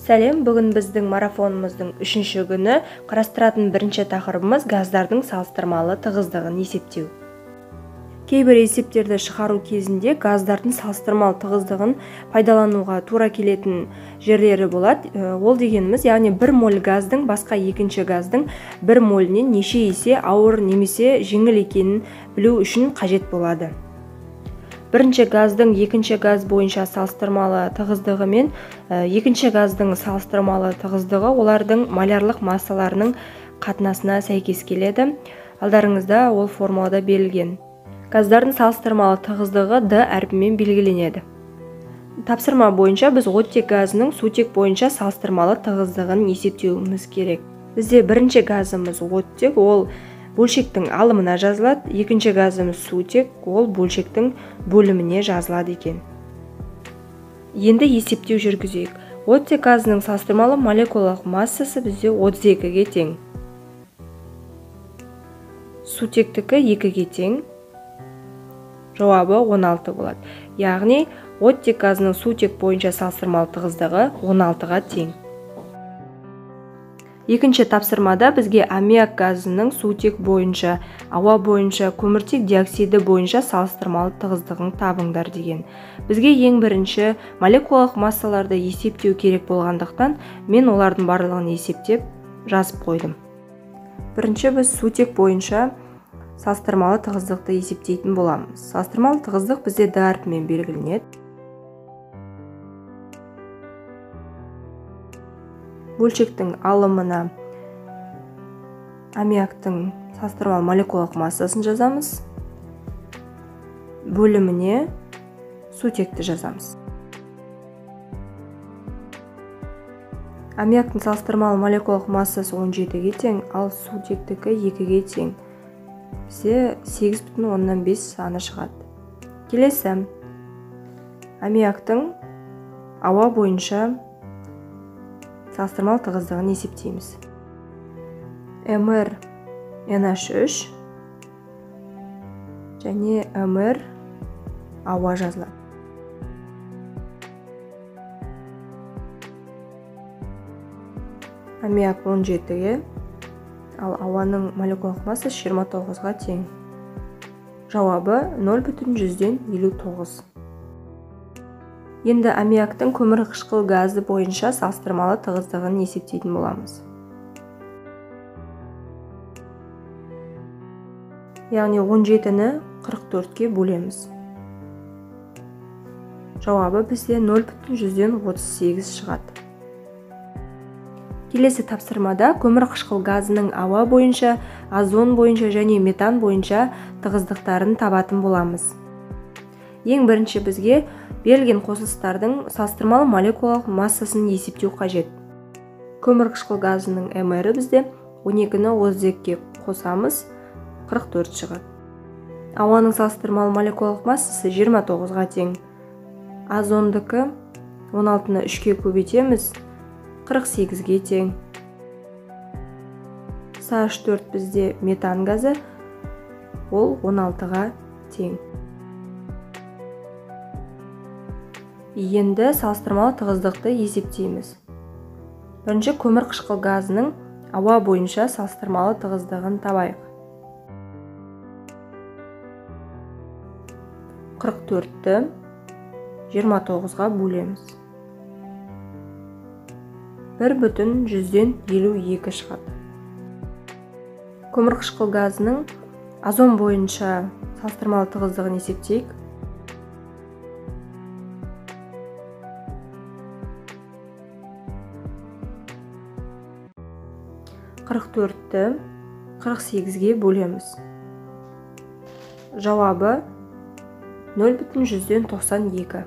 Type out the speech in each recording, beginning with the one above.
Сәлем, бүгін біздің марафонымыздың 3-ші күні қарастыратын бірінші тақырыбымыз газдардың салыстырмалы тығыздығын есептеу. Кейбір есептерді шығару кезінде газдардың салыстырмалы тығыздығын пайдалануға тура келетін жерлері болады. Ол дегеніміз, яғни 1 моль газдың басқа екінші газдың 1 мольнен неше есе ауыр немесе жеңіл екенін білу үшін қажет болады. Бірінші газдың екінші газ бойынша салыстырмалы тығыздығы мен екінші газдың салыстырмалы тығыздығы олардың молярлық массаларының қатынасына сәйкес келеді. Алдарыңызда ол формулада берілген. Газдардың салыстырмалы тығыздығы D әрпімен белгіленеді. Тапсырма бойынша біз оттек газының сутек бойынша салыстырмалы тығыздығын есептеуіміз керек. Бізде бірінші газымыз оттек, ол бөлшектің алымына жазылады, екінші газымыз сутек, ол бөлшектің бөліміне жазылады екен. Енді есептеу жүргізейік. Оттек газының салыстырмалы молекулалық массасы бізде 32-ге тең. Сутектікі 2-ге тең. Жауабы 16 болады. Яғни оттек газының сутек бойынша салыстырмалы тығыздығы 16-ға тең. Екінші тапсырмада бізге аммиак газының сутек бойынша, ауа бойынша, көміртек диоксиді бойынша салыстырмалы тығыздығын табыңдар деген. Бізге ең бірінші молекулалық массаларды есептеу керек болғандықтан, мен олардың барлығын есептеп жазып қойдым. Бірінші біз сутек бойынша салыстырмалы тығыздықты есептейтін боламыз. Салыстырмалы тығыздық бізде D әрпімен белгіленеді. Бөлшектің алымына аммиактың салыстырмалы молекулалық массасын жазамыз. Бөліміне сутекті жазамыз. Аммиактың салыстырмалы молекулалық массасы 17-ге тең, ал сутектікі 2-ге тең. Бізде 8,5 саны шығады. Келесі, аммиактың ауа бойынша салыстырмалы тығыздығын есептейміз. Mr NH3 және Mr ауа жазылады. Аммиак 17-ге, ал ауаның молекулалық массасы 29-ға тең. Жауабы 0,59. Енді аммиактың көмір қышқыл газы бойынша салыстырмалы тығыздығын есептейтін боламыз. Яғни 17-ні 44-ке бөлеміз. Жауабы бізде 0,38 шығады. Келесі тапсырмада көмір қышқыл газының ауа бойынша, озон бойынша және метан бойынша тығыздықтарын табатын боламыз. Ең бірінші бізге берілген қосылыстардың салыстырмалы молекулалық массасын есептеу қажет. Көмір қышқыл газының Mr бізде 12-ні 32-ке қосамыз, 44 шығады. Ауаның салыстырмалы молекулалық массасы 29-ға тең. Озондікі 16-ны 3-ке көбейтеміз, 48-ге тең. С4 бізде метан газы, ол 16-ға тең. Енді салыстырмалы тығыздықты есептейміз. Бірінші көмір қышқыл газының ауа бойынша салыстырмалы тығыздығын табайық. 44-ті 29-ға бөлеміз. 1,52 шығады. Көмір қышқыл газының озон бойынша салыстырмалы тығыздығын есептейік. 44-ті 48-ге бөлеміз. Жауабы 0,92.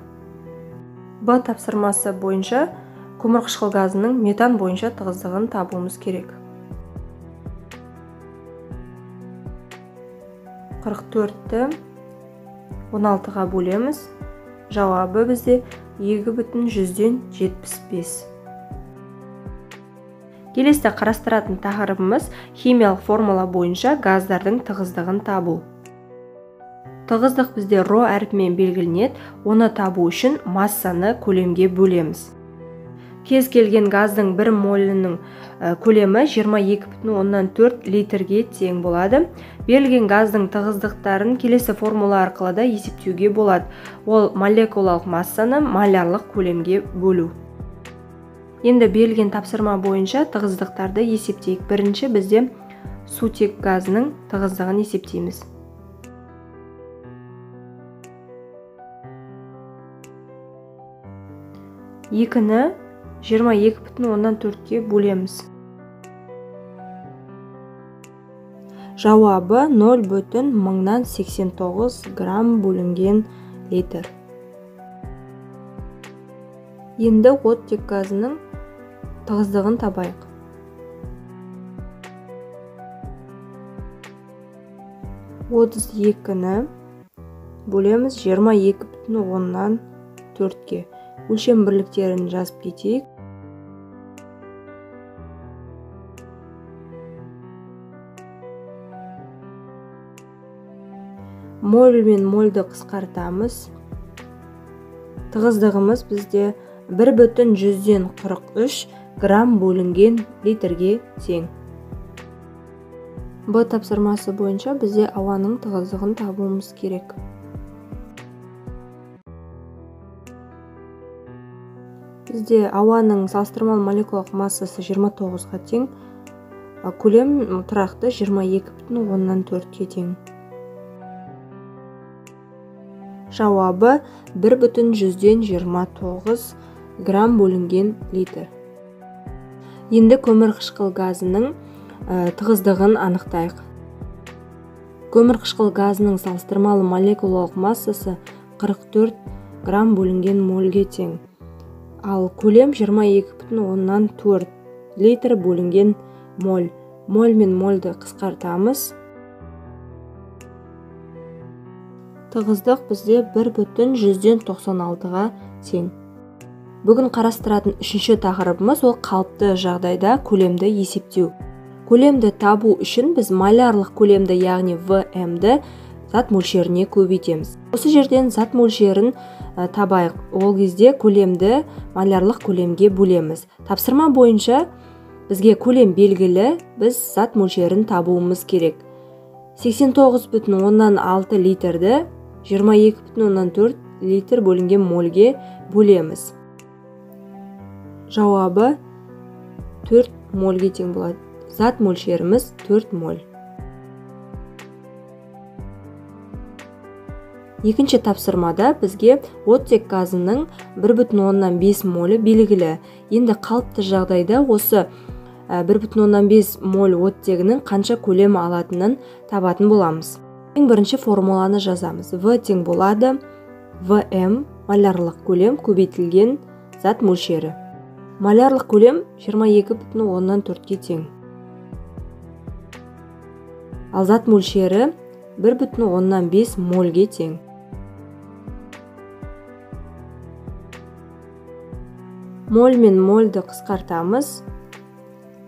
Б тапсырмасы бойынша көмір қышқыл газының метан бойынша тығыздығын табуымыз керек. 44-ті 16-ға бөлеміз. Жауабы бізде 2,75. Келесі қарастыратын тақырыбымыз химиялық формула бойынша газдардың тығыздығын табу. Тығыздық бізде ρ әрпімен белгіленеді, оны табу үшін массаны көлемге бөлеміз. Кез келген газдың 1 молінің көлемі 22,4 литрге тең болады. Берілген газдың тығыздықтарын келесі формула арқылы да есептеуге болады. Ол молекулалық массаны малярлық көлемге бөлу. Енді берілген тапсырма бойынша тығыздықтарды есептейік. Бірінші бізде сутек газының тығыздығын есептейміз. Екіні 22,4-ке бөлеміз. Жауабы 0,1089 грамм бөлінген литр. Енді оттек газының тығыздығын табайық. Отыз екіні бөлеміз 22,4-ке. Өлшем бірліктерін жазып кетейік. Моль мен мольді қысқартамыз. Тығыздығымыз бізде 1,143 грамм бөлінген литрге тең. Б тапсырмасы бойынша бізде ауаның тығыздығын табуымыз керек. Бізде ауаның салыстырмалы молекулалық массасы 29-ға тең, көлем тұрақты 22,4-ке тең. Жауабы 1,129 грамм бөлінген литр. Енді көмірқышқыл газының тығыздығын анықтайық. Көмірқышқыл газының салыстырмалы молекулалық массасы 44 грамм бөлінген мольге тең. Ал көлем 22,4 литр бөлінген моль. Моль мен мольді қысқартамыз. Тығыздық бізде 1,196-ға тең. Бүгін қарастыратын үшінші тақырыбымыз ол қалыпты жағдайда көлемді есептеу. Көлемді табу үшін біз малярлық көлемді, яғни ВМ-ді зат мөлшеріне көбейтеміз. Осы жерден зат мөлшерін табайық. Ол кезде көлемді малярлық көлемге бөлеміз. Тапсырма бойынша бізге көлем белгілі, біз зат мөлшерін табуымыз керек. 89,6 литрді 22,4 литр бөлінген мольге бөлеміз. Жауабы 4 мольге тең болады. Зат мөлшеріміз 4 моль. Екінші тапсырмада бізге оттек газының 1,5 молі белгілі. Енді қалыпты жағдайда осы 1,5 моль оттегінің қанша көлем алатынын табатын боламыз. Ең бірінші формуланы жазамыз. В тең болады ВМ малярлық көлем көбейтілген зат мөлшері. Малярлық көлем 22,4-ке тең. Ал зат мөлшері 1,5 мольге тең. Моль мен мольді қысқартамыз.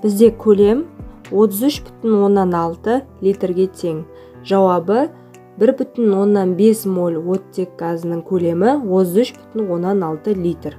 Бізде көлем 33,6 литрге тең. Жауабы 1,5 моль оттек газының көлемі 33,6 литр.